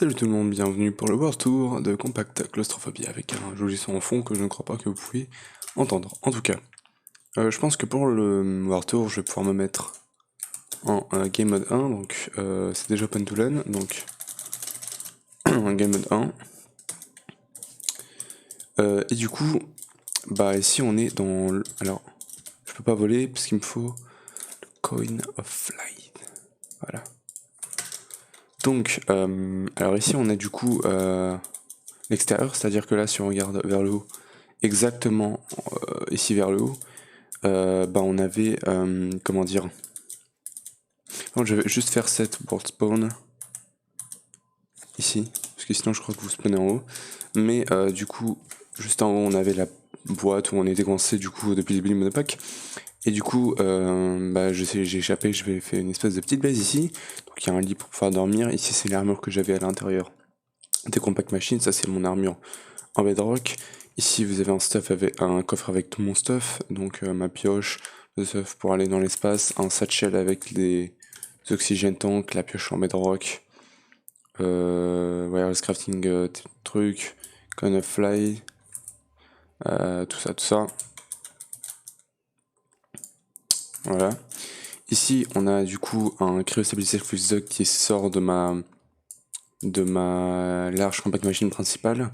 Salut tout le monde, bienvenue pour le World Tour de Compact Claustrophobie avec un joli son en fond que je ne crois pas que vous pouvez entendre. En tout cas, je pense que pour le World Tour, je vais pouvoir me mettre en Game Mode 1, donc c'est déjà Open to Learn, donc en Game Mode 1. Et du coup, bah ici on est dans... Alors, je peux pas voler parce qu'il me faut le Coin of Flight. Voilà. Donc, alors ici on a du coup l'extérieur, c'est-à-dire que là si on regarde vers le haut, exactement ici vers le haut, bah on avait, comment dire, non, je vais juste faire cette world spawn ici, parce que sinon je crois que vous spawnez en haut, mais du coup juste en haut on avait la boîte où on était coincé du coup depuis le début du monopack. Et du coup, bah, j'ai échappé, je vais faire une espèce de petite base ici. Donc il y a un lit pour pouvoir dormir. Ici c'est l'armure que j'avais à l'intérieur des compact machines. Ça c'est mon armure en bedrock. Ici vous avez un stuff avec un coffre avec tout mon stuff. Donc ma pioche, le stuff pour aller dans l'espace, un satchel avec les oxygène tanks, la pioche en bedrock, wireless crafting truc, Cone of Fly, tout ça, tout ça. Voilà. Ici, on a du coup un cryostabilizer flux dock qui sort de ma large compact machine principale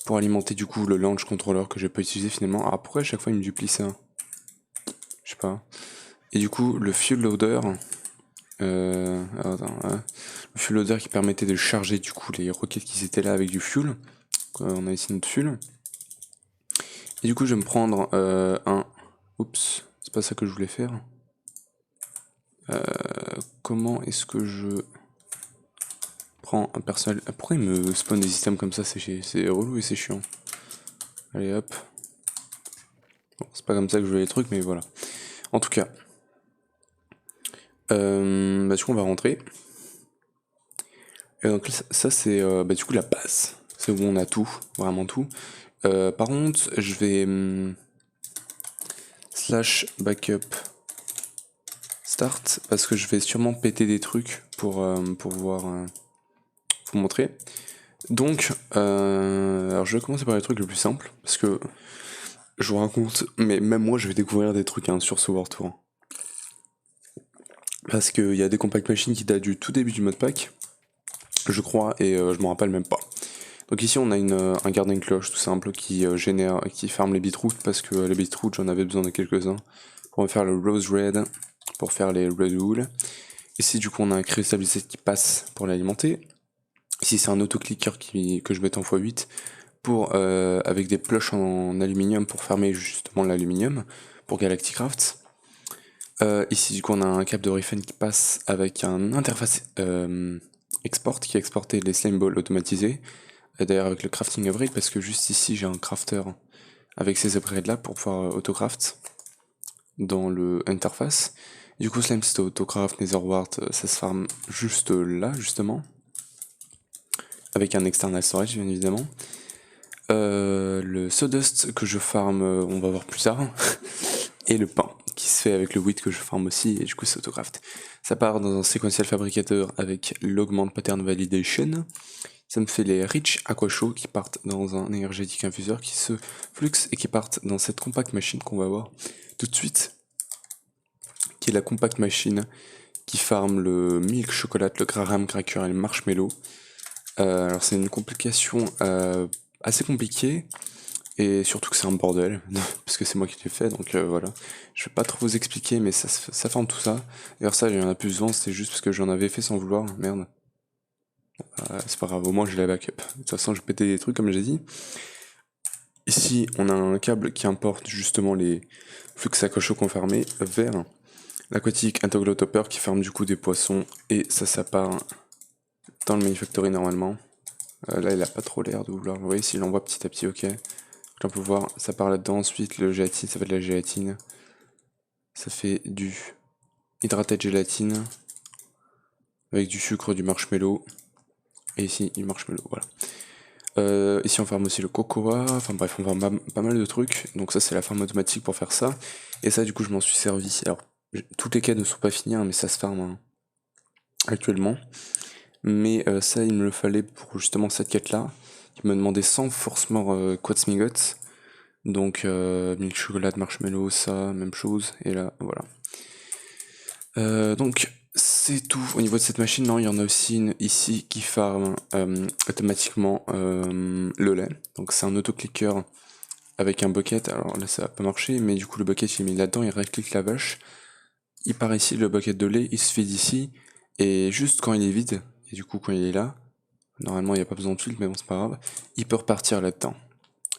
pour alimenter du coup le launch controller que je peux utiliser finalement. Alors pourquoi à chaque fois il me duplie ça? Je sais pas. Et du coup, le fuel loader, le fuel loader qui permettait de charger du coup les roquettes qui étaient là avec du fuel. On a ici notre fuel. Et du coup, je vais me prendre un. Oups, c'est pas ça que je voulais faire. Comment est-ce que je prends un personnel... Pourquoi il me spawn des systèmes comme ça? C'est relou et c'est chiant. Allez hop. Bon, c'est pas comme ça que je veux les trucs, mais voilà. En tout cas. Bah, du coup, on va rentrer. Et donc ça, c'est bah, du coup la base. C'est où on a tout, vraiment tout. Par contre, je vais... slash backup start, parce que je vais sûrement péter des trucs pour pouvoir vous montrer. Donc, alors je vais commencer par les trucs les plus simples, parce que je vous raconte, mais même moi je vais découvrir des trucs sur ce World Tour. Parce qu'il y a des compact machines qui datent du tout début du modpack, je crois, et je m'en rappelle même pas. Donc ici on a un garden cloche tout simple qui qui farme les beetroots, parce que les beetroots j'en avais besoin de quelques-uns pour me faire le rose red, pour faire les red wool. Ici du coup on a un cristallisé qui passe pour l'alimenter. Ici c'est un autoclicker que je mets en x8 pour, avec des plushs en aluminium pour fermer justement l'aluminium pour Galacticraft. Ici du coup on a un câble de Rifen qui passe avec un interface export qui a exporté les slime balls automatisés. D'ailleurs avec le crafting upgrade, parce que juste ici j'ai un crafter avec ces upgrades là pour pouvoir autocraft dans le interface. Du coup slime c'est autocraft, netherwart, ça se farm juste là justement. Avec un external storage bien évidemment. Le sawdust que je farm, on va voir plus tard. Et le pain qui se fait avec le wheat que je farm aussi, et du coup c'est autocraft. Ça part dans un sequential fabricateur avec l'augment pattern validation. Ça me fait les rich aquashow qui partent dans un énergétique infuseur qui se flux et qui partent dans cette compact machine qu'on va voir tout de suite. Qui est la compact machine qui farm le milk chocolat, le graham cracker et le marshmallow. Alors c'est une complication assez compliquée. Et surtout que c'est un bordel, parce que c'est moi qui l'ai fait, donc voilà. Je vais pas trop vous expliquer, mais ça forme tout ça. D'ailleurs ça, j'en ai plus souvent, c'était juste parce que j'en avais fait sans vouloir, merde. C'est pas grave, au moins j'ai la backup. De toute façon, je pétais des trucs comme j'ai dit. Ici, on a un câble qui importe justement les flux à cochon confirmés vers l'aquatique Interglotopper qui ferme du coup des poissons, et ça part dans le manufactory normalement. Là, il a pas trop l'air de vouloir. Vous voyez, s'il envoie petit à petit, ok. On peut voir, ça part là-dedans. Ensuite, le gélatine, ça fait de la gélatine. Ça fait du hydraté de gélatine avec du sucre, du marshmallow. Et ici, du marshmallow, voilà. Ici, on ferme aussi le cocoa. Enfin bref, on ferme pas mal de trucs. Donc ça, c'est la ferme automatique pour faire ça. Et ça, du coup, je m'en suis servi. Alors, toutes les quêtes ne sont pas finies, hein, mais ça se ferme actuellement. Mais ça, il me le fallait pour justement cette quête-là. Il me demandait 100 forcément Quartz Migots. Donc milk chocolat, marshmallow, ça, même chose. Et là, voilà. Donc c'est tout au niveau de cette machine. Non, il y en a aussi une ici qui farm automatiquement le lait. Donc c'est un autoclicker avec un bucket. Alors là ça va pas marcher, mais du coup le bucket il est mis là-dedans, il right-click la vache. Il part ici le bucket de lait, il se fait d'ici. Et juste quand il est vide, et du coup quand il est là, normalement il n'y a pas besoin de filtre, mais bon c'est pas grave, il peut repartir là-dedans.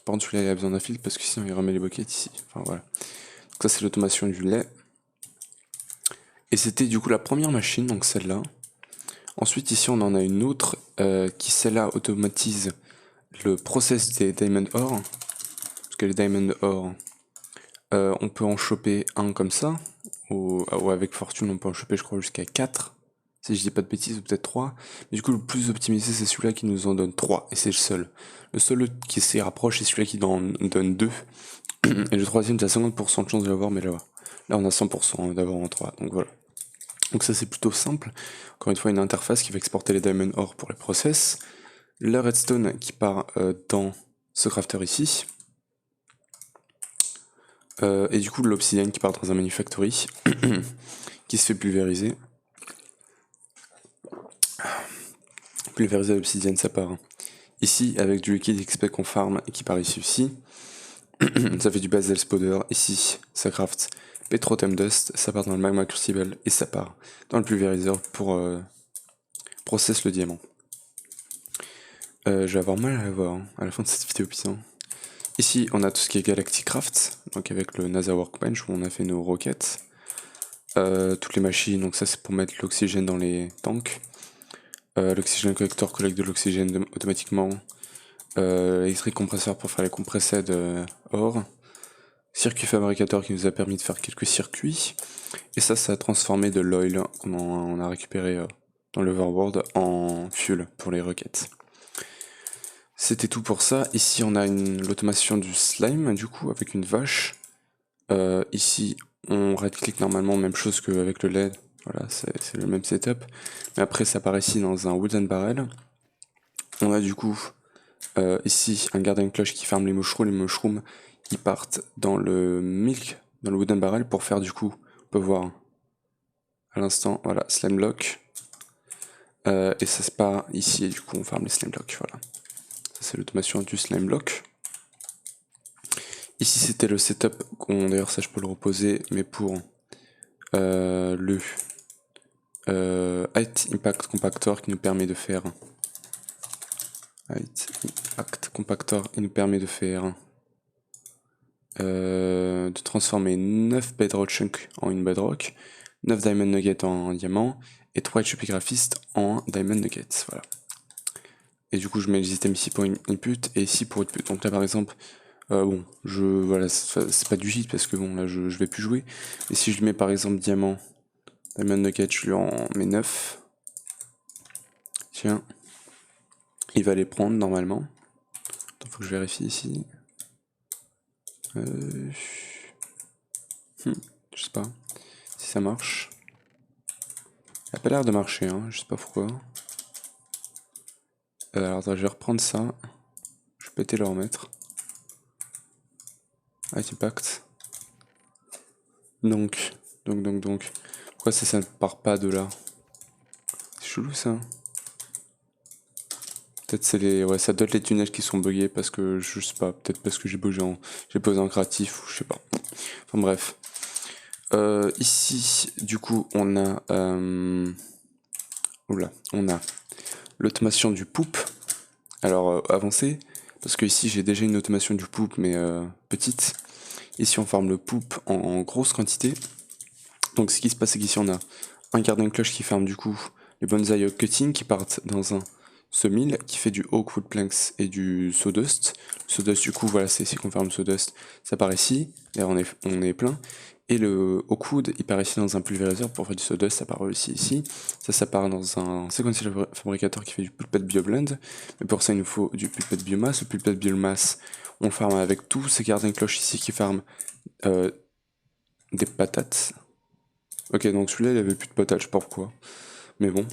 Par contre celui-là il a besoin d'un filtre parce que sinon il remet les buckets ici. Enfin voilà. Donc ça c'est l'automation du lait. Et c'était du coup la première machine, donc celle-là. Ensuite ici on en a une autre qui celle-là automatise le process des Diamond Ore. Parce que les Diamond Ore, on peut en choper un comme ça, ou avec fortune on peut en choper je crois jusqu'à 4, si je dis pas de bêtises, ou peut-être 3. Mais du coup le plus optimisé c'est celui-là qui nous en donne 3, et c'est le seul. Le seul qui s'y rapproche c'est celui-là qui en donne 2. Et le troisième t'as 50% de chance de l'avoir, mais là on a 100% d'avoir en 3, donc voilà. Donc ça c'est plutôt simple. Encore une fois une interface qui va exporter les Diamond Ore pour les process. Le redstone qui part dans ce crafter ici. Et du coup l'obsidienne qui part dans un manufactory qui se fait pulvériser. Pulvériser l'obsidienne ça part ici avec du liquide XP qu'on farm et qui part ici aussi. Ça fait du basal spawner. Ici ça craft Petrotem Dust, ça part dans le magma crucible et ça part dans le pulvériseur pour process le diamant. Je vais avoir mal à la voir à la fin de cette vidéo putain. Ici on a tout ce qui est Galacticraft, donc avec le NASA Workbench où on a fait nos roquettes. Toutes les machines, donc ça c'est pour mettre l'oxygène dans les tanks. L'oxygène collector collecte de l'oxygène automatiquement. L'électrique compresseur pour faire les compressés de or. Circuit fabricateur qui nous a permis de faire quelques circuits. Et ça a transformé de l'oil qu'on a récupéré dans l'overworld en fuel pour les roquettes. C'était tout pour ça. Ici on a l'automation du slime du coup avec une vache. Ici on right-click normalement, même chose qu'avec le LED. Voilà, c'est le même setup. Mais après ça apparaît ici dans un wooden barrel. On a du coup ici un garden cloche qui farme les mushrooms. Les mushrooms ils partent dans le milk, dans le wooden barrel pour faire du coup, on peut voir à l'instant, voilà, slime block. Et ça se part ici et du coup on farme les slime blocks, voilà. Ça c'est l'automation du slime block. Ici c'était le setup, d'ailleurs ça je peux le reposer, mais pour le Height Impact Compactor qui nous permet de faire de transformer 9 bedrock chunks en une bedrock, 9 diamond nuggets en diamant et 3 HP graphiste en diamond nuggets, voilà. Et du coup je mets les items ici pour une input et ici pour output. Donc là par exemple, bon, voilà, c'est pas du hit parce que bon là je vais plus jouer. Et si je lui mets par exemple diamant, diamond nugget, je lui en mets 9. Tiens. Il va les prendre normalement. Attends, faut que je vérifie ici. Je sais pas si ça marche. Il a pas l'air de marcher, hein, je sais pas pourquoi. Alors attends, je vais reprendre ça. Je vais péter le remettre. Impact. Donc. Pourquoi ça ne part pas de là? C'est chelou ça. Peut-être c'est les. Ouais, ça doit être les tunnels qui sont buggés parce que je sais pas, peut-être parce que j'ai posé en créatif ou je sais pas. Enfin bref. Ici, du coup, on a. On a l'automation du poop. Alors avancé, parce que ici j'ai déjà une automation du poop mais petite. Ici on farme le poop en grosse quantité. Donc ce qui se passe c'est qu'ici on a un garden cloche qui farme du coup les bonsaï cutting qui partent dans un sawmill qui fait du oak wood planks et du sawdust. Le sawdust du coup voilà c'est ici qu'on farme le sawdust, ça part ici, là on est plein. Et le oak wood il part ici dans un pulvériseur pour faire du sawdust, ça part aussi ici. Ça part dans un sequential fabricateur qui fait du pulpet bioblend. Mais pour ça il nous faut du pulpet biomass. Le pulpet biomass on le farme avec tous ces garden cloches ici qui farment des patates. Ok, donc celui-là il avait plus de patates, je sais pas pourquoi. Mais bon.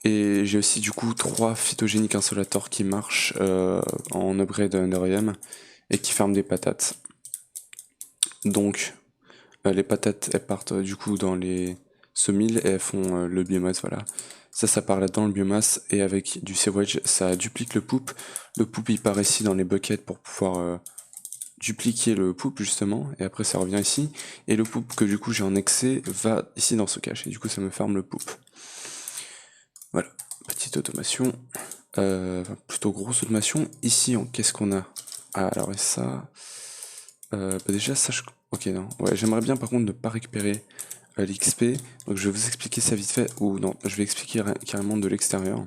Et j'ai aussi du coup 3 phytogéniques insolators qui marchent en upgrade NRM et qui ferment des patates. Donc les patates elles partent du coup dans les semis et elles font le biomasse, voilà. Ça part là-dedans le biomasse, et avec du sewage ça duplique le poop. Le poop il part ici dans les buckets pour pouvoir dupliquer le poop justement, et après ça revient ici. Et le poop que du coup j'ai en excès va ici dans ce cache, et du coup ça me ferme le poop. Voilà, petite automation. Plutôt grosse automation. Ici, qu'est-ce qu'on a? Ah, alors et ça... déjà, ça, ok, non. Ouais, j'aimerais bien, par contre, ne pas récupérer l'XP. Donc, je vais vous expliquer ça vite fait. Ou non, je vais expliquer carrément de l'extérieur.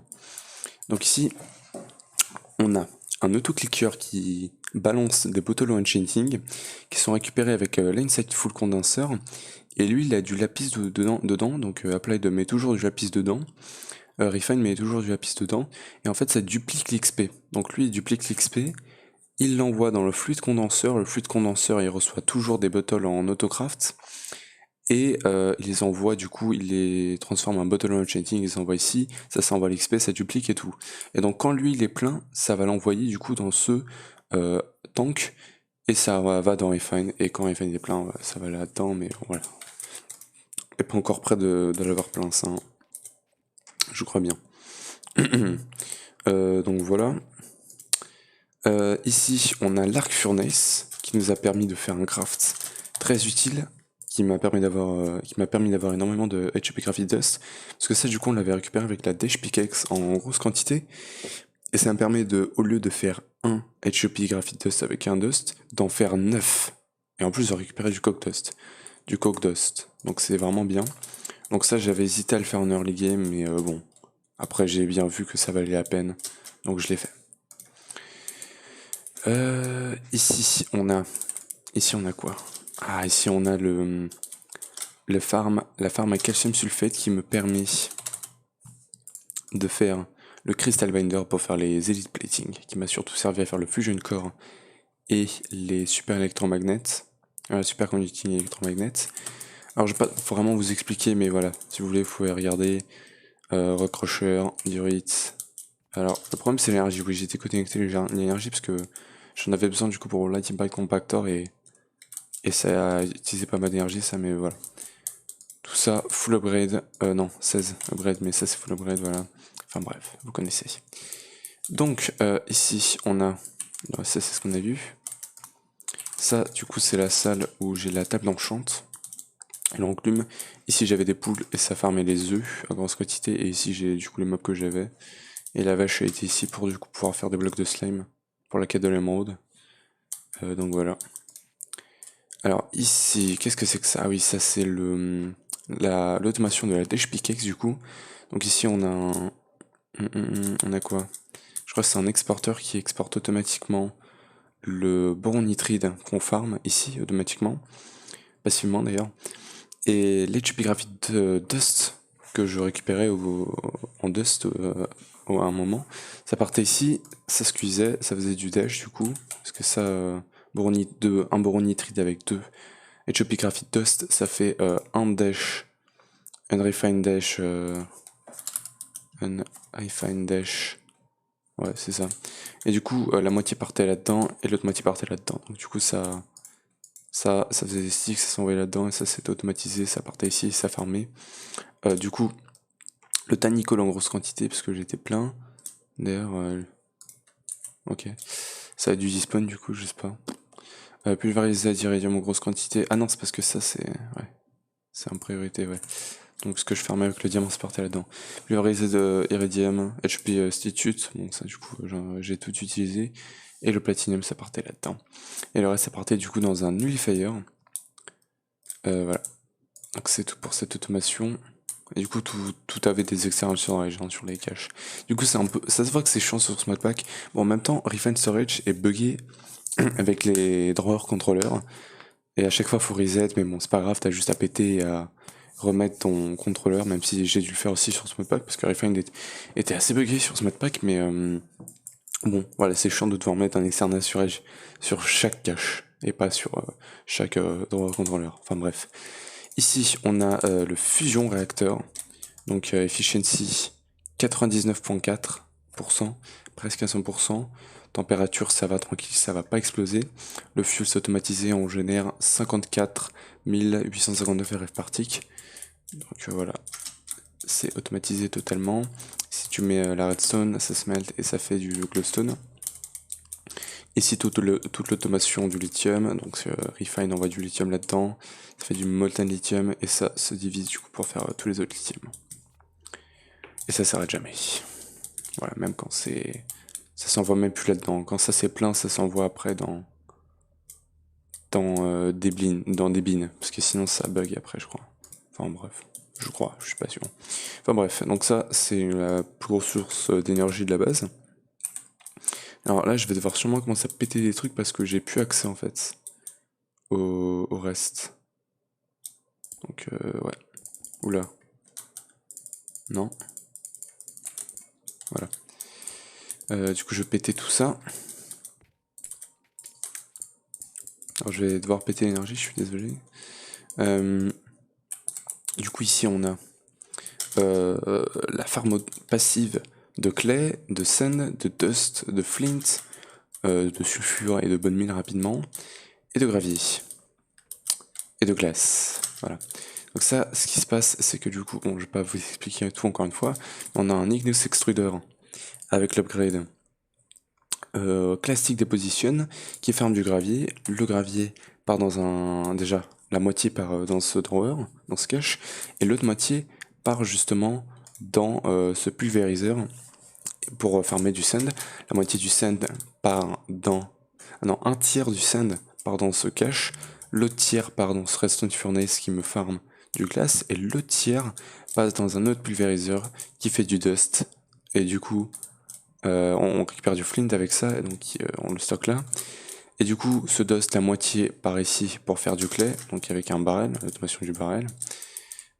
Donc ici, on a un autoclicker qui balance des bottles enchanting qui sont récupérés avec l'insightful condenser. Et lui, il a du lapis dedans. Donc, Applied met toujours du lapis dedans. Refine met toujours du lapis dedans, et en fait ça duplique l'XP. Donc lui il duplique l'XP, il l'envoie dans le fluide condenseur, le fluide condenseur il reçoit toujours des bottles en autocraft, et il les envoie, du coup il les transforme en bottle enchanting, il les envoie ici, ça envoie l'XP, ça duplique et tout. Et donc quand lui il est plein, ça va l'envoyer du coup dans ce tank, et ça va dans Refine, et quand Refine est plein, ça va là-dedans, mais voilà. Et pas encore près de l'avoir plein, ça, hein. Je crois bien. Donc voilà. Ici, on a l'arc Furnace qui nous a permis de faire un craft très utile, qui m'a permis d'avoir énormément de HP Graphite Dust, parce que ça, du coup, on l'avait récupéré avec la Dash Pickaxe en grosse quantité, et ça me permet de, au lieu de faire un HP Graphite Dust avec un Dust, d'en faire 9, et en plus de récupérer du Coke Dust. Donc c'est vraiment bien. Donc ça, j'avais hésité à le faire en early game, mais bon, après j'ai bien vu que ça valait la peine, donc je l'ai fait. Ici on a quoi? Ah, ici on a la farm à calcium sulfate qui me permet de faire le crystal binder pour faire les elite plating, qui m'a surtout servi à faire le fusion core et les super électromagnets, super conducting électromagnets. Alors je vais pas vraiment vous expliquer, mais voilà, si vous voulez vous pouvez regarder. Rock Crusher, Durit. Alors le problème c'est l'énergie, oui j'étais connecté l'énergie parce que j'en avais besoin du coup pour Light Impact Compactor, et ça a utilisé pas mal d'énergie ça, mais voilà. Tout ça full upgrade, non 16 upgrade, mais ça c'est full upgrade, voilà. Enfin bref, vous connaissez. Donc ici on a, ça c'est ce qu'on a vu. Ça du coup c'est la salle où j'ai la table enchante et l'enclume. Ici j'avais des poules et ça farmait les œufs à grosse quantité, et ici j'ai du coup les mobs que j'avais. Et la vache a été ici pour du coup pouvoir faire des blocs de slime pour la quête de l'émeraude. Donc voilà. Alors ici, qu'est-ce que c'est que ça? Ah oui, ça c'est l'automation de la Dash Pickaxe du coup. Donc ici on a on a quoi? Je crois que c'est un exporteur qui exporte automatiquement le boron nitride qu'on farm ici automatiquement, passivement d'ailleurs. Et l'HP Graphite Dust que je récupérais en Dust à un moment, ça partait ici, ça se cuisait, ça faisait du dash du coup, parce que ça, un boron nitride avec 2 HP Graphite Dust, ça fait un dash, un refine dash, ouais c'est ça. Et du coup la moitié partait là-dedans et l'autre moitié partait là-dedans. Donc du coup ça faisait des sticks, ça s'envoyait là-dedans, et ça s'était automatisé, ça partait ici, ça farmait. Du coup, le tanicol en grosse quantité, parce que j'étais plein. D'ailleurs, ok. Ça a dû despawn du coup, je sais pas. Pulvériser d'iridium en grosse quantité. Ah non, c'est parce que ça c'est... Ouais. C'est en priorité, ouais. Donc ce que je fermais avec le diamant, c'est parti là-dedans. Pulvériser d'iridium, HP Institute. Bon, ça du coup, j'ai tout utilisé. Et le platinum, ça partait là-dedans. Et le reste, ça partait du coup dans un nullifier. Voilà. Donc c'est tout pour cette automation. Et du coup tout avait des accélérations dans les gens sur les caches. Du coup c'est un peu, ça se voit que c'est chiant sur ce modpack. Bon en même temps Refine Storage est buggé avec les drawer contrôleurs. Et à chaque fois faut reset, mais bon c'est pas grave, t'as juste à péter et à remettre ton contrôleur, même si j'ai dû le faire aussi sur ce modpack parce que Refine était assez buggé sur ce modpack, mais bon voilà, c'est chiant de devoir mettre un external storage sur chaque cache et pas sur chaque drawer contrôleur. Enfin bref. Ici, on a le fusion réacteur, donc efficiency 99,4%, presque à 100%. Température, ça va tranquille, ça va pas exploser. Le fuel c'est automatisé, on génère 54 859 RF par tick. Donc voilà, c'est automatisé totalement. Si tu mets la redstone, ça smelt et ça fait du glowstone. Ici toute l'automation du lithium, donc Refine envoie du lithium là-dedans, ça fait du molten lithium et ça se divise du coup pour faire tous les autres lithiums. Et ça s'arrête jamais. Voilà, même quand c'est... Ça s'envoie même plus là-dedans. Quand ça c'est plein, ça s'envoie après dans des bins, parce que sinon ça bug après je crois. Enfin bref, je crois, je suis pas sûr. Enfin bref, donc ça c'est la plus grosse source d'énergie de la base. Alors là je vais devoir sûrement commencer à péter des trucs parce que j'ai plus accès en fait au reste. Donc ouais. Oula. Non. Voilà. Du coup je vais péter tout ça. Alors je vais devoir péter l'énergie, je suis désolé. Du coup ici on a la farm passive de clay, de sand, de dust, de flint, de sulfure et de bone meal rapidement, et de gravier, et de glace. Voilà. Donc ça, ce qui se passe, c'est que du coup, bon, je vais pas vous expliquer tout encore une fois, on a un Igneous Extruder avec l'upgrade Classic Deposition qui farme du gravier. Le gravier part dans un... déjà, la moitié part dans ce drawer, dans ce cache, et l'autre moitié part justement dans ce pulvériseur pour farmer du sand. La moitié du sand part dans... non, un tiers du sand part dans ce cache, l'autre tiers part dans ce redstone furnace qui me farme du glace, et le tiers passe dans un autre pulvériseur qui fait du dust. Et du coup, on récupère du flint avec ça, et donc on le stocke là. Et du coup, ce dust, la moitié part ici pour faire du clay, donc avec un barrel, l'automation du barrel.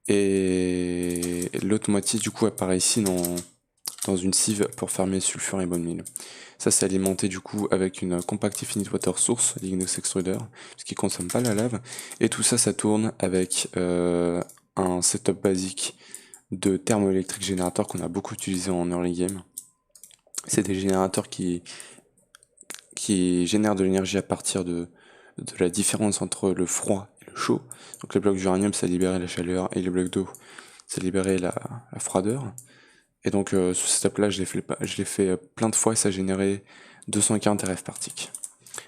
Et l'autre moitié, du coup, apparaît ici dans une sieve pour farmer sulfure et bone meal. Ça, c'est alimenté du coup avec une Compact Infinite Water Source, l'Igneous Extruder, ce qui consomme pas la lave. Et tout ça, ça tourne avec un setup basique de thermoélectrique générateur qu'on a beaucoup utilisé en early game. C'est des générateurs qui génèrent de l'énergie à partir de la différence entre le froid et le chaud. Donc les blocs d'uranium, ça libérait la chaleur, et les blocs d'eau, ça libérait la froideur. Et donc ce setup là, je l'ai fait plein de fois et ça générait 240 RF par tick.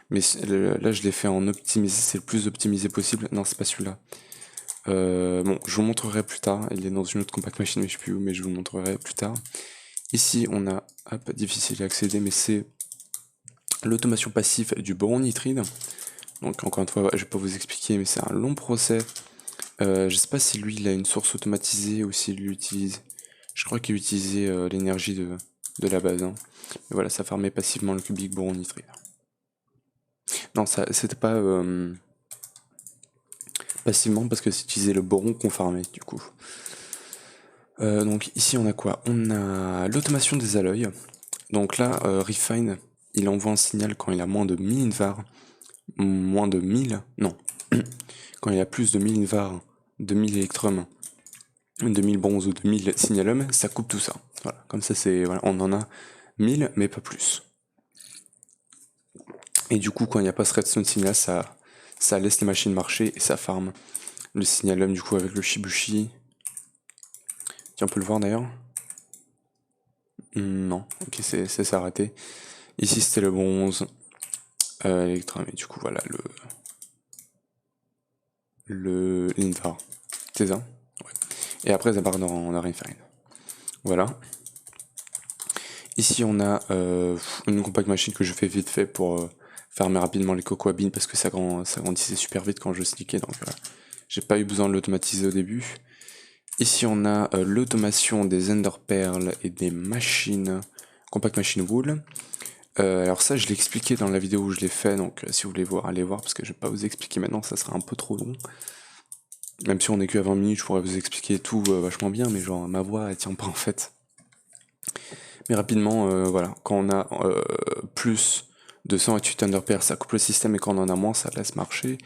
Mais là, je l'ai fait en optimisé, c'est le plus optimisé possible. Non, c'est pas celui-là. Bon, je vous montrerai plus tard. Il est dans une autre compact machine, mais je sais plus où, mais je vous montrerai plus tard. Ici, on a, hop, difficile à accéder, mais c'est l'automation passive du boron nitride. Donc encore une fois, je vais pas vous expliquer, mais c'est un long procès. Je sais pas si lui, il a une source automatisée ou s'il l'utilise. Je crois qu'il utilisait l'énergie de la base. Hein. Mais voilà, ça farmait passivement le cubique boron nitride. Non, ça c'était pas passivement parce que c'est utilisé le boron qu'on farmait du coup. Donc ici on a quoi? On a l'automation des alloys. Donc là, Refine, il envoie un signal quand il a moins de 1000 invar. Moins de 1000, non. Quand il a plus de 1000 invar, de 1000 électrum, de 1000 bronze ou de 1000 signalum, ça coupe tout ça. Voilà, comme ça c'est, voilà, on en a 1000 mais pas plus. Et du coup quand il n'y a pas ce redstone signal, ça laisse les machines marcher et ça farm le signalum du coup avec le shibushi. Tiens, on peut le voir d'ailleurs. Non, ok, c'est arrêté. Ici c'était le bronze, l'électrum, et du coup voilà l'invar. C'est ça? Ouais. Et après ça part dans la refine. Voilà. Ici on a une compact machine que je fais vite fait pour farmer rapidement les cocoa beans parce que ça grandissait super vite quand je sneakais, donc j'ai pas eu besoin de l'automatiser au début. Ici on a l'automation des ender pearls et des machines, compact machine wool. Alors ça je l'ai expliqué dans la vidéo où je l'ai fait, donc si vous voulez voir, allez voir parce que je vais pas vous expliquer maintenant, ça sera un peu trop long. Même si on est que à 20 minutes, je pourrais vous expliquer tout vachement bien, mais genre ma voix elle tient pas en fait. Mais rapidement, voilà, quand on a plus de 128 underpairs, ça coupe le système, et quand on en a moins, ça laisse marcher.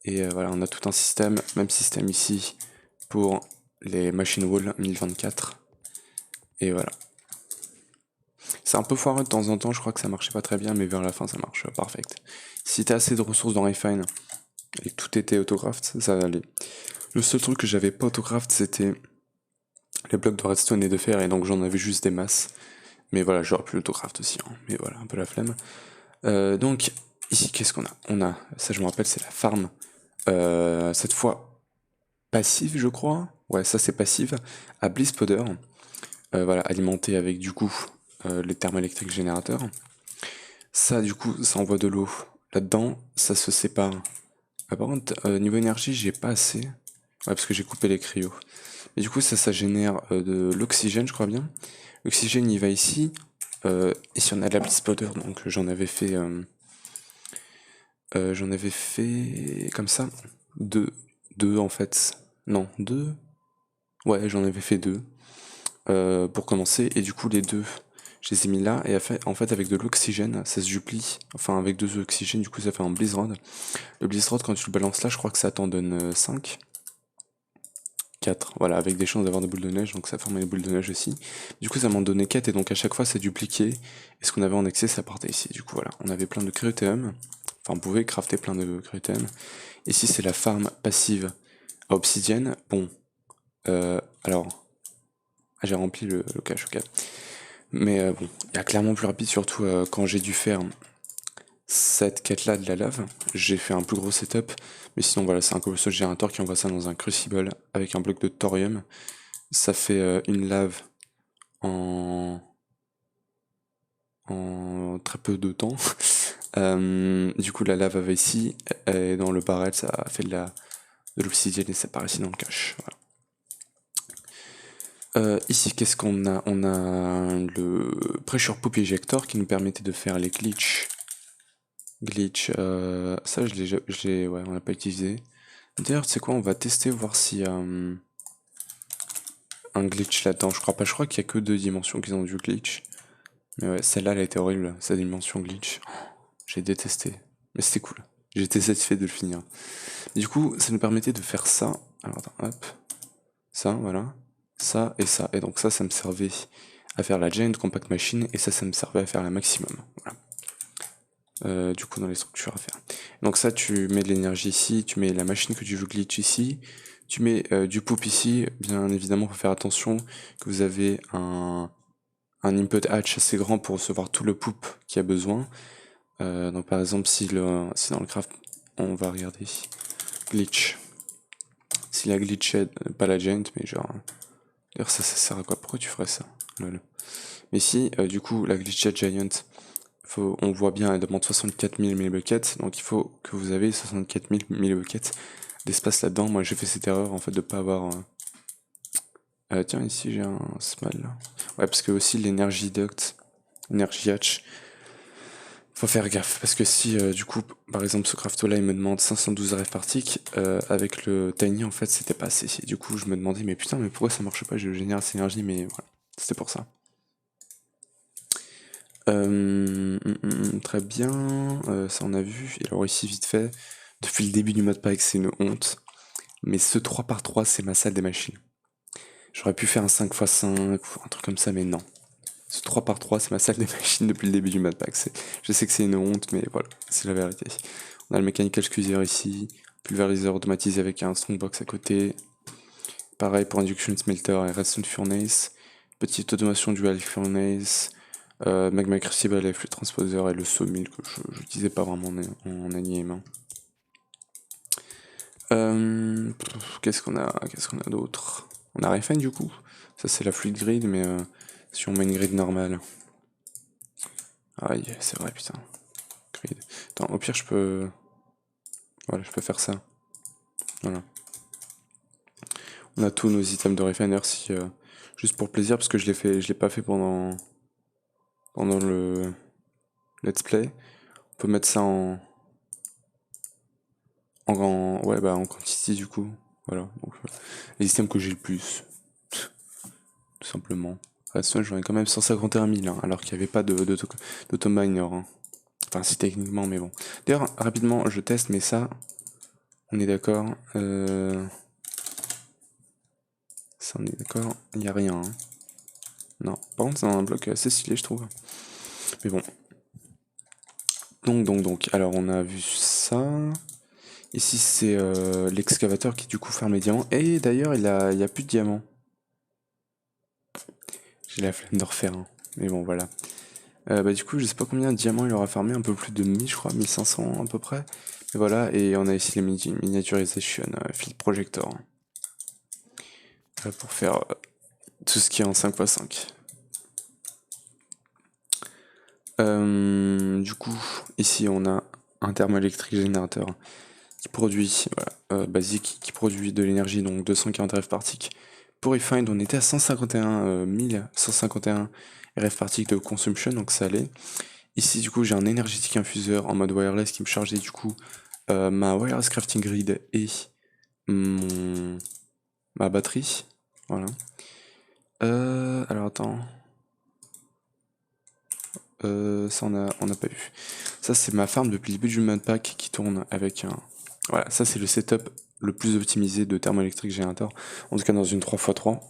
Et voilà, on a tout un système, même système ici pour les machine wall 1024. Et voilà. C'est un peu foireux de temps en temps, je crois que ça marchait pas très bien, mais vers la fin ça marche parfait. Si t'as assez de ressources dans Refine et que tout était autocraft, ça va aller. Le seul truc que j'avais pas autocraft, c'était les blocs de redstone et de fer, et donc j'en avais juste des masses. Mais voilà, j'aurais pu l'autocraft aussi, hein. Mais voilà, un peu la flemme. Donc, ici, qu'est-ce qu'on a? On a, ça je me rappelle, c'est la farm. Cette fois, passive, je crois. Ouais, ça c'est passive. À Bliss Powder. Voilà, alimenté avec du coup les thermoélectriques générateurs. Ça, du coup, ça envoie de l'eau. Là-dedans, ça se sépare. Ah, par contre, niveau énergie, j'ai pas assez. Ouais, parce que j'ai coupé les cryos. Et du coup, ça génère de l'oxygène, je crois bien. L'oxygène, il va ici. Ici, on a de la Bliss Powder, donc j'en avais fait comme ça. Deux en fait. Non, deux. Ouais, j'en avais fait deux pour commencer. Et du coup, les deux, je les ai mis là. Et en fait, avec de l'oxygène, ça se duplie. Enfin, avec deux oxygènes, du coup, ça fait un Blizzrod. Le Blizzrod, quand tu le balances là, je crois que ça t'en donne 5. 4. Voilà, avec des chances d'avoir des boules de neige, donc ça forme les boules de neige aussi. Du coup, ça m'en donnait 4, et donc à chaque fois, c'est dupliqué. Et ce qu'on avait en excès, ça partait ici. Du coup, voilà, on avait plein de cryothéum. Enfin, on pouvait crafter plein de cryothéum. Ici, c'est la farm passive à obsidienne. Bon, alors, j'ai rempli le cache, ok. Mais bon, il y a clairement plus rapide, surtout quand j'ai dû faire cette quête-là de la lave. J'ai fait un plus gros setup, mais sinon, voilà, c'est un cobblestone générateur qui envoie ça dans un crucible avec un bloc de thorium. Ça fait une lave en... en très peu de temps. Du coup, la lave va ici, et dans le barrel, ça fait de l'obsidienne et ça part ici dans le cache. Voilà. Ici, qu'est-ce qu'on a? On a le Pressure Poop Ejector qui nous permettait de faire les glitches. Ça, ouais, on l'a pas utilisé. D'ailleurs, tu sais quoi, on va tester, voir s'il y a un glitch là-dedans. Je crois pas, je crois qu'il y a que 2 dimensions qui ont du glitch. Mais ouais, celle-là, elle a été horrible, sa dimension glitch. J'ai détesté. Mais c'était cool. J'étais satisfait de le finir. Du coup, ça nous permettait de faire ça. Alors, attends, hop. Ça, voilà. Ça et ça. Et donc ça me servait à faire la Giant Compact Machine. Et ça me servait à faire la Maximum. Voilà. Du coup, dans les structures à faire. Donc ça, tu mets de l'énergie ici. Tu mets la machine que tu veux glitch ici. Tu mets du poop ici. Bien évidemment, faut faire attention que vous avez un input hatch assez grand pour recevoir tout le poop qu'il y a besoin. Donc par exemple, si dans le craft, on va regarder ici. Glitch. Si la glitched, pas la giant, mais genre... D'ailleurs, ça sert à quoi? Pourquoi tu ferais ça? Lol. Mais si, du coup, la glitched giant, on voit bien, elle demande 64 000 millibuckets, donc il faut que vous avez 64 000 millibuckets d'espace là-dedans. Moi, j'ai fait cette erreur, en fait, de pas avoir... tiens, ici, j'ai un small, là. Ouais, parce que aussi, l'énergie duct, énergie hatch, faut faire gaffe, parce que si, du coup, par exemple, ce crafto-là, il me demande 512 rêves par tick, avec le tiny, en fait, c'était pas assez. Et du coup, je me demandais, mais putain, mais pourquoi ça marche pas? Je génère cette énergie, mais voilà, c'était pour ça. Très bien, ça on a vu. Et alors ici, vite fait, depuis le début du modpack, c'est une honte. Mais ce 3x3, c'est ma salle des machines. J'aurais pu faire un 5x5 ou un truc comme ça, mais non. Ce 3x3, c'est ma salle des machines depuis le début du modpack. Je sais que c'est une honte, mais voilà, c'est la vérité. On a le mechanical squeezer ici, pulvériseur automatisé avec un strongbox à côté. Pareil pour induction smelter et redstone furnace. Petite automation dual furnace. Magma crucible et flux transposer et le sawmill que je n'utilisais pas vraiment en anime. Qu'est-ce qu'on a d'autre? On a Refine du coup. Ça c'est la fluid grid, mais si on met une grid normale. Aïe, c'est vrai, putain. Grid. Attends, au pire, je peux. Voilà, je peux faire ça. Voilà. On a tous nos items de Refiner si. Juste pour plaisir, parce que je l'ai pas fait pendant le let's play. On peut mettre ça ouais, bah en quantity du coup. Voilà. Donc, les items que j'ai le plus. Tout simplement. Redstone, j'en ai quand même 151 000, hein, alors qu'il n'y avait pas d'autominer. Hein. Enfin, si techniquement, mais bon. D'ailleurs, rapidement, je teste, mais ça, on est d'accord. Ça, on est d'accord, il n'y a rien. Hein. Non, par contre c'est un bloc assez stylé je trouve. Mais bon. Donc, alors on a vu ça. Ici c'est l'excavateur qui du coup ferme les diamants. Et d'ailleurs il y a plus de diamants. J'ai la flemme de refaire un. Mais bon voilà. Bah du coup je sais pas combien de diamants il aura farmé, un peu plus de 1000 je crois, 1500 à peu près. Et voilà, et on a ici les miniaturisation field projector. Pour faire tout ce qui est en 5x5. Du coup, ici on a un thermoélectrique générateur qui produit, voilà, basique, qui produit de l'énergie, donc 240 RF par tick. Pour Refined, on était à 151 151 RF par tick de consumption, donc ça allait. Ici, du coup, j'ai un énergétique infuseur en mode wireless qui me chargeait du coup ma wireless crafting grid et ma batterie. Voilà. Alors attends. Ça on a pas vu. Ça c'est ma farm depuis le début du modpack qui tourne avec un... Voilà, ça c'est le setup le plus optimisé de thermoélectrique générateur. En tout cas dans une 3x3.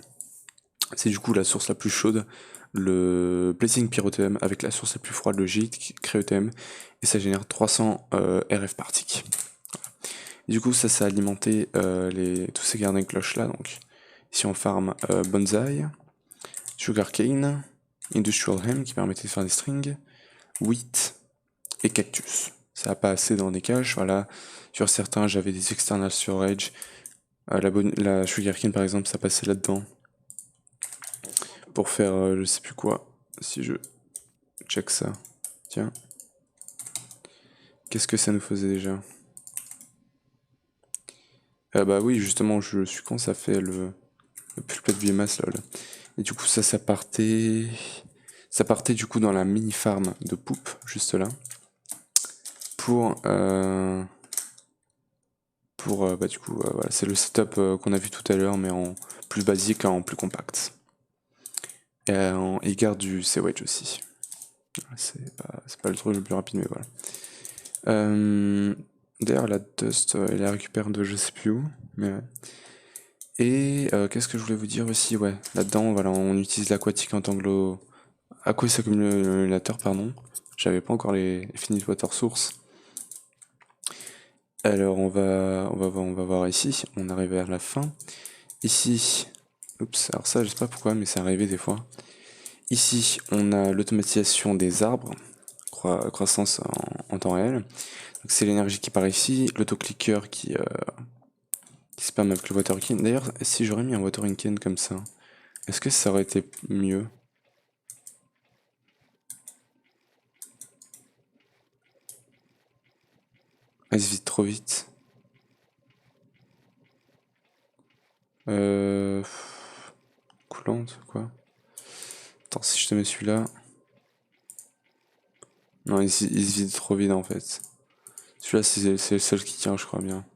C'est du coup la source la plus chaude, le Blazing Pyrotm avec la source la plus froide, le Git Créotm, et ça génère 300 RF par tick. Du coup ça a alimenté tous ces garden cloches là. Donc ici on farm Bonsai, Sugarcane, Industrial Hemp qui permettait de faire des strings, wheat et cactus. Ça n'a pas assez dans des caches, voilà. Sur certains, j'avais des external storage. La sugarcane, par exemple, ça passait là-dedans. Pour faire je sais plus quoi. Si je check ça. Tiens. Qu'est-ce que ça nous faisait déjà? Bah oui, justement, je suis con, ça fait le pulpet de biomasse, lol. Et du coup, ça partait... Ça partait du coup dans la mini farm de poupe, juste là. Pour bah du coup voilà, c'est le setup qu'on a vu tout à l'heure mais en plus basique, en plus compact. Et il garde du sewage aussi. C'est pas le truc le plus rapide mais voilà. D'ailleurs la dust elle la récupère de je sais plus où. Mais ouais. Et qu'est-ce que je voulais vous dire aussi, ouais, là-dedans voilà, on utilise l'aquatique en tant que aqueous accumulateur, pardon. J'avais pas encore les finite water source. Alors on va voir ici, on arrive vers la fin. Ici, oups, alors ça je sais pas pourquoi mais c'est arrivé des fois. Ici on a l'automatisation des arbres, croissance en temps réel. Donc c'est l'énergie qui part ici, l'autoclicker qui spam avec le watering can. D'ailleurs si j'aurais mis un watering can comme ça, est-ce que ça aurait été mieux? Elle se vide trop vite. Coulante, quoi. Attends, si je te mets celui-là... Non, il se vide trop vite en fait. Celui-là, c'est le seul qui tient, je crois bien.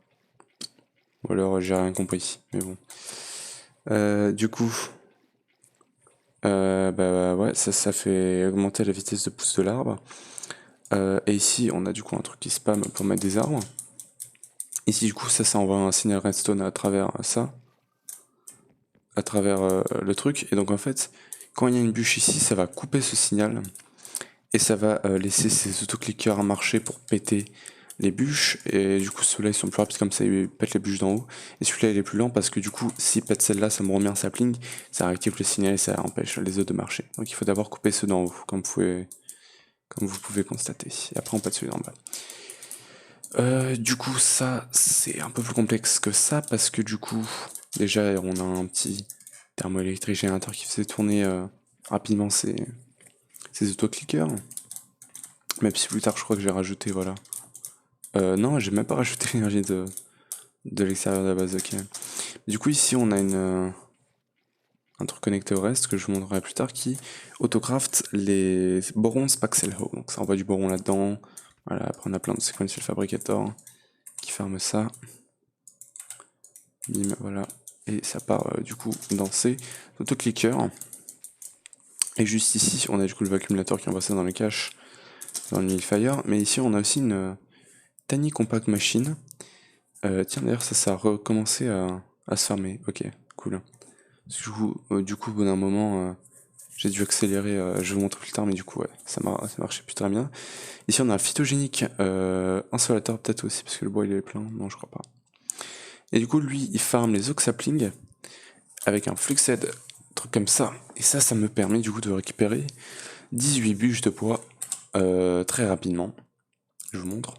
Ou alors, j'ai rien compris, mais bon. Du coup... bah ouais, ça fait augmenter la vitesse de pousse de l'arbre. Et ici, on a du coup un truc qui spam pour mettre des arbres. Ici, du coup, ça envoie un signal redstone à travers ça. À travers le truc. Et donc, en fait, quand il y a une bûche ici, ça va couper ce signal. Et ça va laisser ces autoclickers à marcher pour péter les bûches. Et du coup, ceux-là, ils sont plus rapides comme ça, ils pètent les bûches d'en haut. Et celui-là, il est plus lent parce que du coup, s'il pète celle-là, ça me remet un sapling. Ça réactive le signal et ça empêche les autres de marcher. Donc, il faut d'abord couper ceux d'en haut, comme vous pouvez constater. Et après, on pète celui d'en bas. Du coup, ça, c'est un peu plus complexe que ça parce que du coup, déjà, on a un petit thermoélectrique générateur qui faisait tourner rapidement ces autoclickers. Même si plus tard, je crois que j'ai rajouté, voilà. Non, j'ai même pas rajouté l'énergie de l'extérieur de la base, ok. Du coup, ici, on a un truc connecté au reste que je vous montrerai plus tard qui autocraft les borons Spaxel Hoe. Donc ça envoie du boron là-dedans. Voilà, après on a plein de sequential fabricator qui ferment ça. Bim, voilà. Et ça part du coup dans ces autoclickers. Et juste ici, on a du coup le vacuumulateur qui envoie ça dans les caches, dans le millfire. Mais ici, on a aussi une tiny compact machine. Tiens, d'ailleurs, ça a recommencé à se fermer. Ok, cool. Du coup, au bout d'un moment, J'ai dû accélérer, je vais vous montrer plus tard, mais du coup, ouais, ça marchait plus très bien. Ici, on a un phytogénique insolateur, peut-être aussi, parce que le bois il est plein. Non, je crois pas. Et du coup, lui, il farm les oak saplings avec un fluxed, truc comme ça. Et ça me permet du coup de récupérer 18 bûches de bois très rapidement. Je vous montre.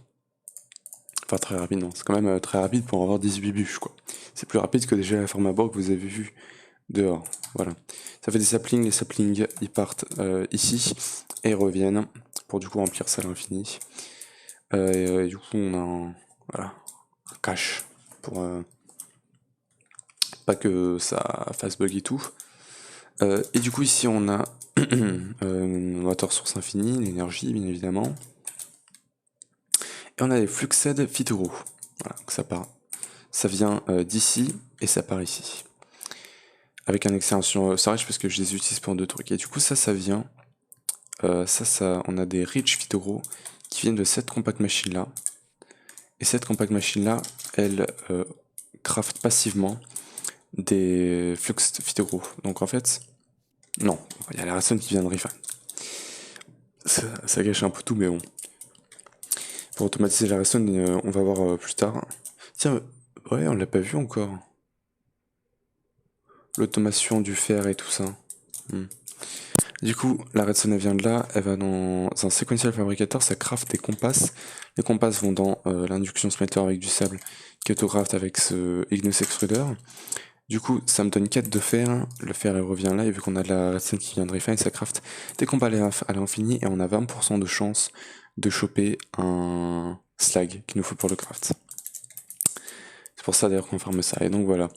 Enfin, très rapidement. C'est quand même très rapide pour avoir 18 bûches, quoi. C'est plus rapide que déjà la forme à bois que vous avez vu dehors. Voilà. Ça fait des saplings. Les saplings, ils partent ici et reviennent pour du coup remplir ça à l'infini. Et du coup, on a voilà, un cache pour pas que ça fasse bug et tout. Et du coup, ici, on a water source infini, l'énergie, bien évidemment. Et on a les fluxed phytoro. Voilà, donc ça part. Ça vient d'ici et ça part ici. Avec un extension storage parce que je les utilise pour deux trucs. Et du coup, ça vient. On a des rich phytoro qui viennent de cette compact machine là. Et cette compact machine là, elle craft passivement des flux phytoro. Donc en fait, non, il y a la redstone qui vient de refine. Ça gâche un peu tout, mais bon. Pour automatiser la redstone, on va voir plus tard. Tiens, ouais, on l'a pas vu encore. L'automation du fer et tout ça. Du coup, la redstone elle vient de là, elle va dans un sequential fabricator, ça craft des compasses. Les compasses vont dans l'induction smelter avec du sable, qui autocraft avec ce Ignus Extruder. Du coup, ça me donne 4 de fer, le fer il revient là, et vu qu'on a de la redstone qui vient de refine, ça craft des compasses à l'infini, et on a 20% de chance de choper un slag qu'il nous faut pour le craft. C'est pour ça d'ailleurs qu'on ferme ça, et donc voilà.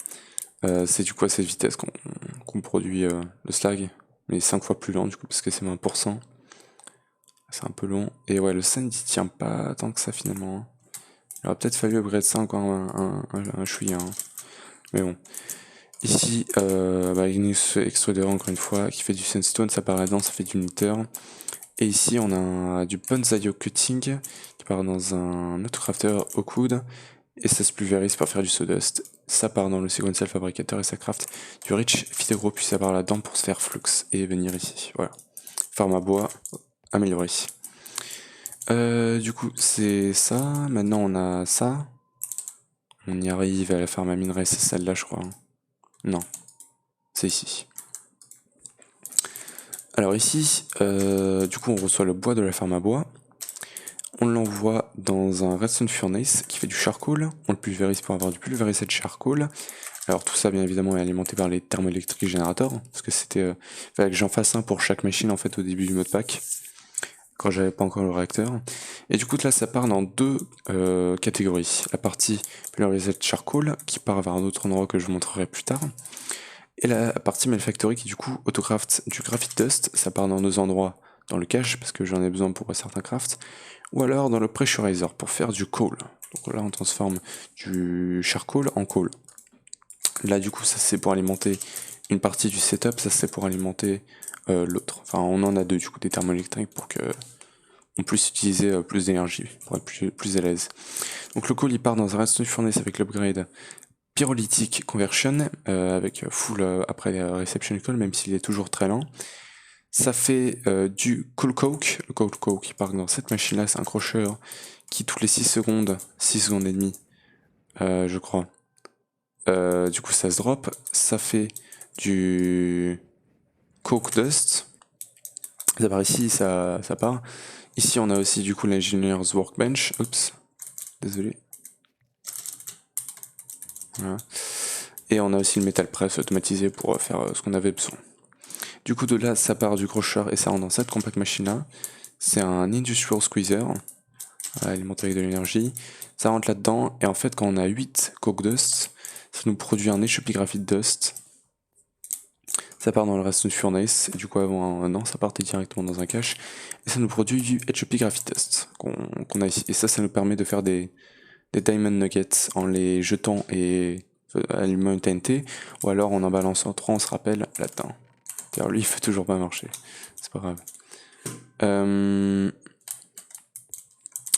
C'est du coup à cette vitesse qu'on produit le slag, mais 5 fois plus lent du coup, parce que c'est 20%. C'est un peu long. Et ouais, le sand il tient pas tant que ça finalement. Hein. Il aurait peut-être fallu upgrade ça encore un chouïa. Hein. Mais bon. Ici, Ignus Extruder encore une fois, qui fait du sandstone, ça part là-dedans, ça fait du Nether. Et ici, on a du Bonsaïo Cutting, qui part dans un autre crafter Oakwood. Et ça se pulvérise pour faire du sawdust. Ça part dans le sequential fabricateur et ça craft du rich phytogro, puis ça part là-dedans pour se faire flux et venir ici. Voilà. Farm à bois, amélioré. Du coup, c'est ça. Maintenant, on a ça. On y arrive à la farm à minerai, c'est celle-là, je crois. Non, c'est ici. Alors ici, du coup, on reçoit le bois de la farm à bois. On l'envoie dans un redstone furnace qui fait du charcoal. On le pulvérise pour avoir du pulvérisé de charcoal. Alors tout ça, bien évidemment, est alimenté par les thermoélectriques générateurs, parce que fallait que j'en fasse un pour chaque machine en fait au début du modpack, quand j'avais pas encore le réacteur. Et du coup là, ça part dans deux catégories. La partie pulvérisée de charcoal qui part vers un autre endroit que je vous montrerai plus tard. Et la partie Malfactory qui du coup autocraft du graphite dust, ça part dans deux endroits, dans le cache parce que j'en ai besoin pour certains crafts, ou alors dans le pressurizer pour faire du coal. Donc là on transforme du charcoal en coal. Là du coup ça c'est pour alimenter une partie du setup, ça c'est pour alimenter l'autre. Enfin on en a deux du coup des thermoélectriques pour que on puisse utiliser plus d'énergie, pour être plus à l'aise. Donc le coal il part dans un redstone furnace avec l'upgrade pyrolytique conversion avec full après reception coal, même s'il est toujours très lent. Ça fait du coal coke. Le coal coke qui part dans cette machine là, c'est un crusher qui toutes les 6 secondes et demie je crois, du coup ça se drop. Ça fait du coke dust, ça part ici, ça part. Ici on a aussi du coup l'engineer's workbench, oups, désolé. Voilà. Et on a aussi le metal press automatisé pour faire ce qu'on avait besoin. Du coup de là ça part du crusher et ça rentre dans cette compact machine là. C'est un industrial squeezer, alimenté avec de l'énergie. Ça rentre là-dedans et en fait quand on a 8 coke dust, ça nous produit un HEP graphite dust. Ça part dans le redstone furnace et du coup avant un an ça partait directement dans un cache. Et ça nous produit du HEP graphite dust qu'on a ici. Et ça nous permet de faire des diamond nuggets en les jetant et allumant une TNT, ou alors en balançant 3 on se rappelle là-dedans. D'ailleurs lui il fait toujours pas marcher, c'est pas grave.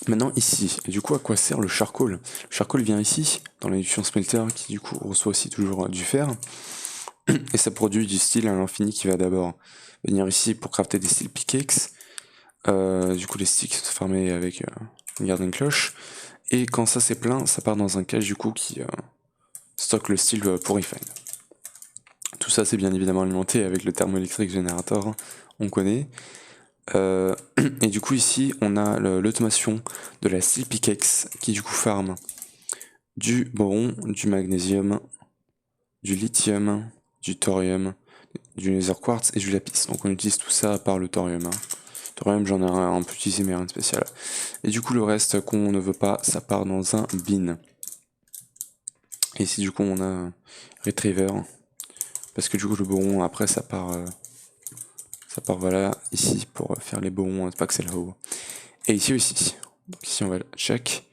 Maintenant ici, et du coup à quoi sert le charcoal? Le charcoal vient ici, dans l'induction smelter qui du coup reçoit aussi toujours du fer. Et ça produit du steel à l'infini qui va d'abord venir ici pour crafter des steel pickaxe. Du coup les sticks sont farmés avec une garden cloche. Et quand ça c'est plein, ça part dans un cache du coup qui stocke le steel pour refine. Tout ça c'est bien évidemment alimenté avec le thermoélectrique générateur, hein, on connaît. Et du coup ici on a l'automation de la steel pickaxe qui du coup farm du boron, du magnésium, du lithium, du thorium, du nether quartz et du lapis. Donc on utilise tout ça à part le thorium. Thorium j'en ai un peu utilisé mais rien de spécial. Et du coup le reste qu'on ne veut pas, ça part dans un bin. Et ici du coup on a retriever. Parce que du coup le boron après ça part voilà ici pour faire les borons, c'est pas que c'est là-haut. Et ici aussi. Donc ici on va check.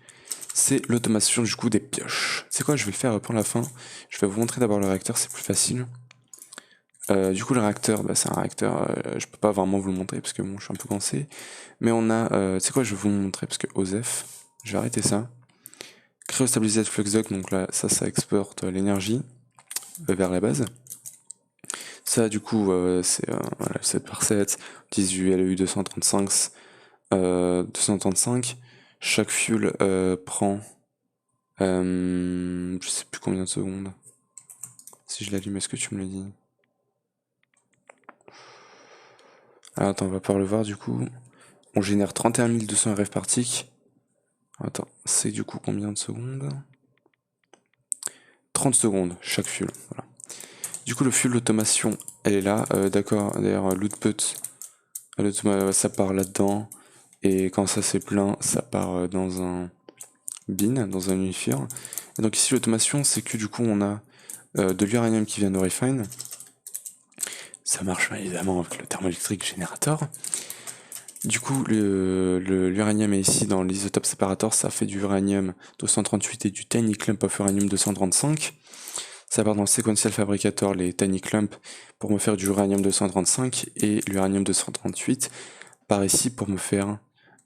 C'est l'automation du coup des pioches. C'est quoi, je vais le faire pour la fin. Je vais vous montrer d'abord le réacteur, c'est plus facile. Du coup le réacteur, c'est un réacteur, je peux pas vraiment vous le montrer parce que bon je suis un peu cansé. Mais on a, c'est quoi, je vais vous le montrer parce que OSEF, je vais arrêter ça. Cryostabilised flux dock, donc là ça exporte l'énergie vers la base. Ça du coup c'est voilà, 7 par 7, 18 LEU 235, 235. Chaque fuel prend je sais plus combien de secondes. Si je l'allume, est-ce que tu me l'as dit? Ah, attends, on va pouvoir le voir du coup. On génère 31 200 RF par tick. Attends, c'est du coup combien de secondes? 30 secondes chaque fuel. Voilà. Du coup, le fuel d'automation, elle est là. D'accord, d'ailleurs, l'output, ça part là-dedans. Et quand ça c'est plein, ça part dans un bin, dans un unifier. Et donc ici, l'automation, c'est que du coup, on a de l'uranium qui vient de refine. Ça marche évidemment avec le thermoélectrique générateur. Du coup, l'uranium est ici dans l'isotope séparateur, ça fait du uranium 238 et du tiny clump of uranium 235. Ça part dans le sequential fabricator, les tiny clump, pour me faire du uranium 235, et l'uranium 238 par ici pour me faire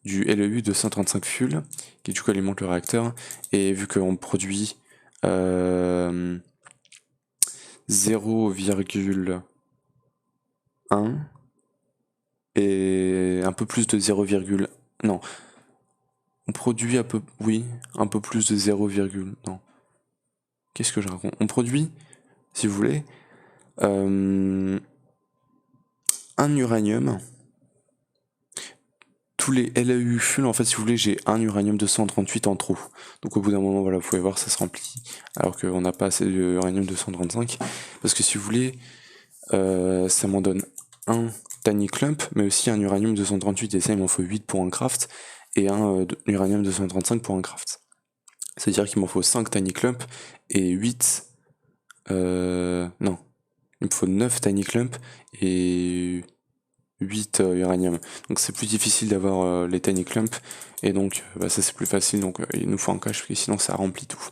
du LEU 235 fuel, qui du coup alimente le réacteur. Et vu qu'on produit 0,1 et un peu plus de 0, non, on produit un peu plus de 0, non. Qu'est-ce que je raconte? On produit, si vous voulez, un uranium. Tous les LEU fuel, en fait, si vous voulez, j'ai un uranium 238 en trop. Donc au bout d'un moment, voilà, vous pouvez voir, ça se remplit. Alors qu'on n'a pas assez d'uranium 235. Parce que si vous voulez, ça m'en donne un tiny clump, mais aussi un uranium 238. Et ça, il m'en faut 8 pour un craft. Et un uranium 235 pour un craft. C'est-à-dire qu'il m'en faut 5 tiny clump et 8... non. Il me faut 9 tiny clump et 8 uranium. Donc c'est plus difficile d'avoir les tiny clump. Et donc ça c'est plus facile. Donc il nous faut un cache parce que sinon ça remplit tout.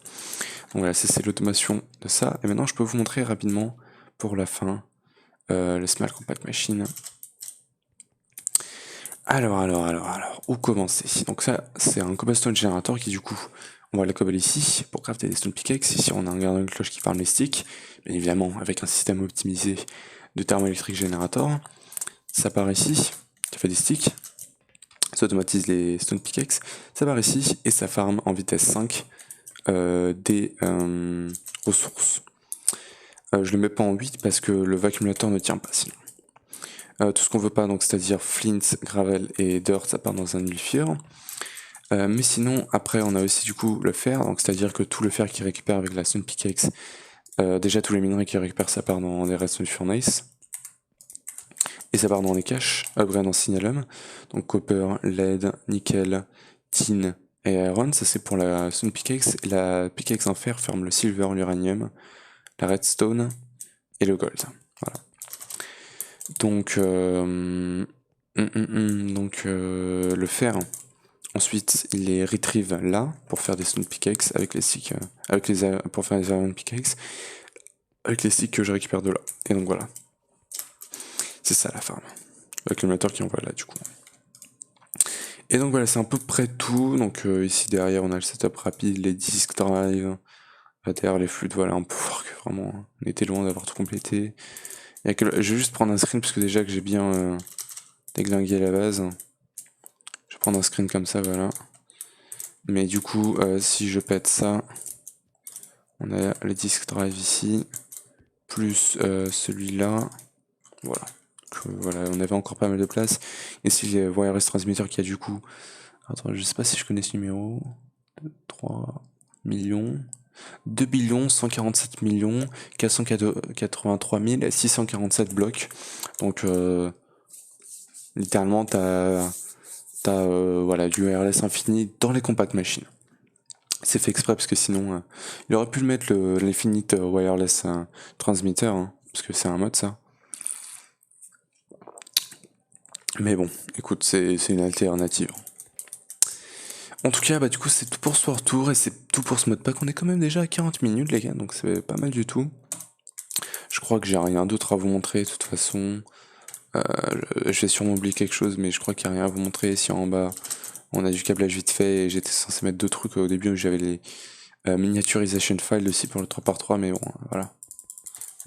Donc voilà, ça c'est l'automation de ça. Et maintenant je peux vous montrer rapidement pour la fin le Small Compact Machine. Alors, où commencer? Donc ça, c'est un cobblestone générateur qui du coup, on va la cobble ici pour crafter des stone pickaxe. Ici, on a un garden cloche qui farme les sticks, bien évidemment avec un système optimisé de thermoélectrique générateur. Ça part ici, ça fait des sticks, ça automatise les stone pickaxe, ça part ici et ça farme en vitesse 5 des ressources. Je le mets pas en 8 parce que le vacuumulateur ne tient pas sinon. Tout ce qu'on veut pas, donc c'est-à-dire flint, gravel et dirt, ça part dans un unifier. Mais sinon, après, on a aussi du coup le fer, donc c'est-à-dire que tout le fer qui récupère avec la stone pickaxe, déjà tous les minerais qui récupèrent, ça part dans des redstone furnace. Et ça part dans les caches, upgrade en signalum. Donc copper, lead, nickel, tin et iron, ça c'est pour la stone pickaxe. Et la pickaxe en fer ferme le silver, l'uranium, la redstone et le gold. Voilà. Donc, le fer, ensuite il les retrieve là pour faire des stone pickaxe avec les sticks, pour faire des iron pickaxe avec les sticks que je récupère de là. Et donc voilà, c'est ça la farm. L'accumulateur qui envoie là du coup. Et donc voilà, c'est à peu près tout. Donc ici derrière on a le setup rapide, les disques drive, D'ailleurs les flûtes, voilà, on peut voir que vraiment on était loin d'avoir tout complété. Je vais juste prendre un screen parce que déjà que j'ai bien déglingué la base. Je vais prendre un screen comme ça, voilà. Mais du coup, si je pète ça, on a le disque drive ici, plus celui-là. Voilà. Voilà, on avait encore pas mal de place. Ici, les wireless transmitter qui a du coup. Attends, je sais pas si je connais ce numéro. 3 millions. 2 147 483 647 blocs. Donc, littéralement, t'as voilà, du wireless infini dans les compact machines. C'est fait exprès parce que sinon, il aurait pu le mettre l'infinite wireless transmitter, hein, parce que c'est un mode ça. Mais bon, écoute, c'est une alternative. En tout cas, bah du coup, c'est tout pour ce retour et c'est tout pour ce modpack. On est quand même déjà à 40 minutes, les gars, donc c'est pas mal du tout. Je crois que j'ai rien d'autre à vous montrer, de toute façon. Je vais sûrement oublier quelque chose, mais je crois qu'il n'y a rien à vous montrer. Si en bas, on a du câblage vite fait et j'étais censé mettre deux trucs au début où j'avais les miniaturization files aussi pour le 3x3, mais bon, voilà.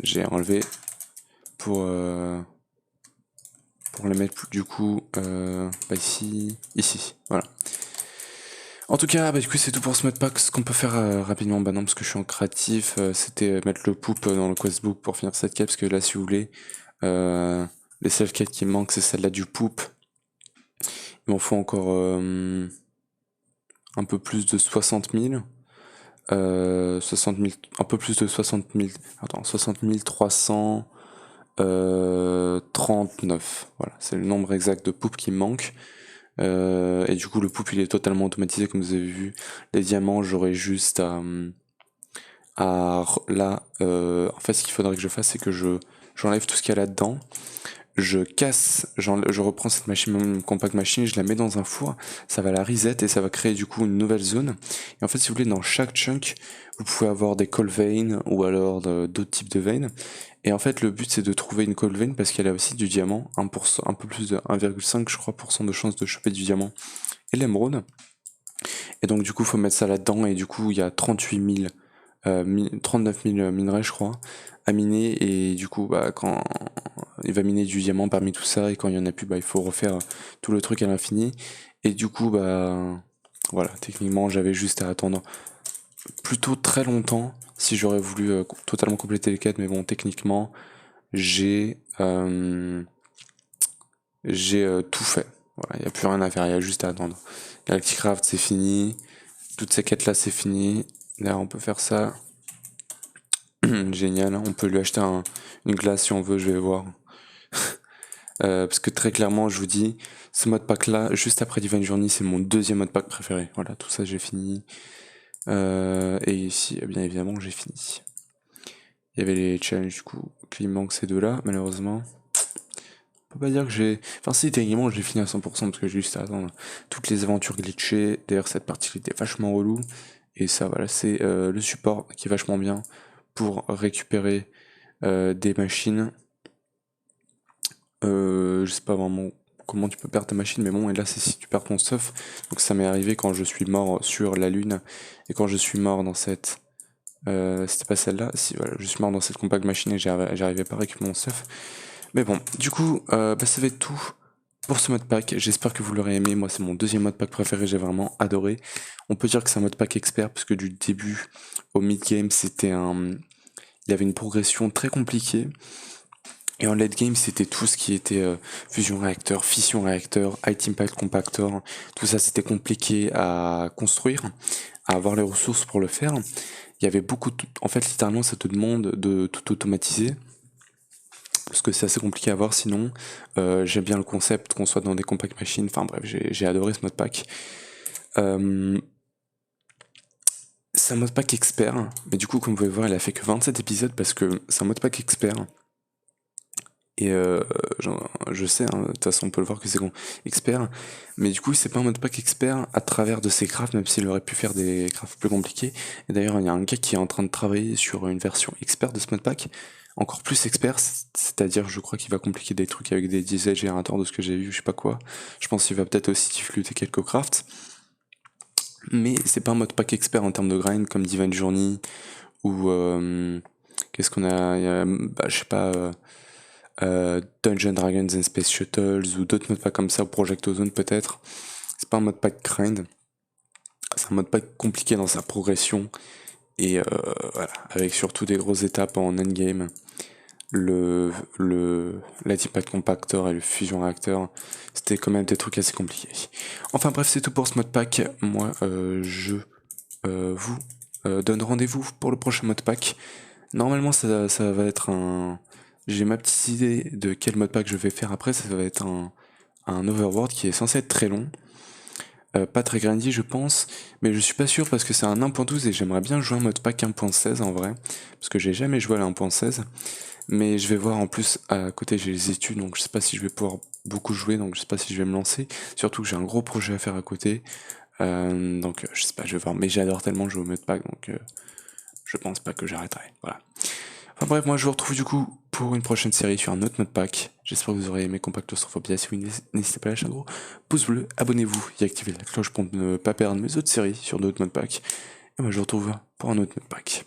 J'ai enlevé pour les mettre du coup bah ici, voilà. En tout cas, bah du coup c'est tout pour ce modpack. Ce qu'on peut faire rapidement, bah non parce que je suis en créatif, c'était mettre le poop dans le questbook pour finir cette quête, parce que là si vous voulez, les seules quêtes qui me manquent c'est celle-là du poop. Il m'en faut encore un peu plus de 60 000. 60 000, un peu plus de 60 000, attends, 60 339, voilà, c'est le nombre exact de poop qui me manque. Et du coup le poop il est totalement automatisé comme vous avez vu. Les diamants j'aurais juste là, en fait ce qu'il faudrait que je fasse c'est que j'enlève tout ce qu'il y a là-dedans. Je casse, je reprends cette machine, compact machine, je la mets dans un four, ça va la reset et ça va créer du coup une nouvelle zone. Et en fait, si vous voulez, dans chaque chunk, vous pouvez avoir des coal veins ou alors d'autres types de veins. Et en fait, le but c'est de trouver une coal vein parce qu'elle a aussi du diamant, 1%, un peu plus de 1,5 je crois de chance de choper du diamant et l'émeraude. Et donc du coup, faut mettre ça là-dedans et du coup, il y a 39 000 minerais, je crois, à miner. Et du coup, bah, quand il va miner du diamant parmi tout ça, et quand il y en a plus, bah, il faut refaire tout le truc à l'infini. Et du coup, bah, voilà, techniquement, j'avais juste à attendre plutôt très longtemps si j'aurais voulu totalement compléter les quêtes. Mais bon, techniquement, j'ai tout fait. Voilà, il n'y a plus rien à faire, il y a juste à attendre. Galacticraft, c'est fini. Toutes ces quêtes-là, c'est fini. Là, on peut faire ça. Génial, on peut lui acheter une glace si on veut, je vais voir. Parce que très clairement, je vous dis, ce modpack là, juste après Divine Journey, c'est mon deuxième modpack préféré. Voilà, tout ça j'ai fini. Et ici, bien évidemment, j'ai fini. Il y avait les challenges du coup, qu'il manque ces deux-là, malheureusement. On peut pas dire que j'ai... Enfin si, techniquement, j'ai fini à 100% parce que j'ai juste à attendre toutes les aventures glitchées. D'ailleurs, cette partie était vachement relou. Et ça, voilà, c'est le support qui est vachement bien pour récupérer des machines. Je sais pas vraiment comment tu peux perdre ta machine, mais bon, et là c'est si tu perds ton stuff. Donc ça m'est arrivé quand je suis mort sur la lune, et quand je suis mort dans cette... c'était pas celle-là, si voilà, je suis mort dans cette compact machine et j'arrivais pas à récupérer mon stuff. Mais bon, du coup, bah, ça va être tout pour ce modpack. J'espère que vous l'aurez aimé. Moi, c'est mon deuxième modpack préféré, j'ai vraiment adoré. On peut dire que c'est un modpack expert, parce que du début au mid-game, c'était il y avait une progression très compliquée. Et en late game, c'était tout ce qui était fusion réacteur, fission réacteur, high impact compactor. Tout ça, c'était compliqué à construire, à avoir les ressources pour le faire. Il y avait beaucoup en fait, littéralement, ça te demande de tout automatiser. Parce que c'est assez compliqué à voir sinon. J'aime bien le concept qu'on soit dans des compact machines. Enfin bref, j'ai adoré ce modpack. C'est un modpack expert. Mais du coup, comme vous pouvez voir, il a fait que 27 épisodes parce que c'est un modpack expert. Et je sais, hein, de toute façon on peut le voir que c'est expert, mais du coup c'est pas un modpack expert à travers de ses crafts, même s'il aurait pu faire des crafts plus compliqués. Et d'ailleurs il y a un gars qui est en train de travailler sur une version expert de ce modpack, encore plus expert, c'est-à-dire je crois qu'il va compliquer des trucs avec des diesel générateurs de ce que j'ai vu, je sais pas quoi. Je pense qu'il va peut-être aussi diffluter quelques crafts. Mais c'est pas un modpack expert en termes de grind comme Divine Journey ou qu'est-ce qu'on a, je sais pas, Dungeons Dragons and Space Shuttles ou d'autres modpacks comme ça, ou Project Ozone peut-être. C'est pas un modpack grind, c'est un modpack compliqué dans sa progression et voilà, avec surtout des grosses étapes en endgame. L'Ultimate Compactor et le Fusion Reactor, c'était quand même des trucs assez compliqués. Enfin bref, c'est tout pour ce modpack. Moi, je vous donne rendez-vous pour le prochain modpack. Normalement, ça va être un... J'ai ma petite idée de quel modpack je vais faire après. Ça va être un Overworld qui est censé être très long. Pas très grindy, je pense, mais je suis pas sûr parce que c'est un 1.12 et j'aimerais bien jouer un modpack 1.16 en vrai, parce que j'ai jamais joué à la 1.16. Mais je vais voir, en plus à côté j'ai les études, donc je sais pas si je vais pouvoir beaucoup jouer, donc je sais pas si je vais me lancer. Surtout que j'ai un gros projet à faire à côté. Donc je sais pas, je vais voir. Mais j'adore tellement jouer au modpack, donc je pense pas que j'arrêterai. Voilà. Enfin bref, moi je vous retrouve du coup pour une prochaine série sur un autre modpack. J'espère que vous aurez aimé Compactostrophobia. Si oui, n'hésitez pas à lâcher un gros pouce bleu, abonnez-vous et activez la cloche pour ne pas perdre mes autres séries sur d'autres modpacks. Et moi je vous retrouve pour un autre modpack.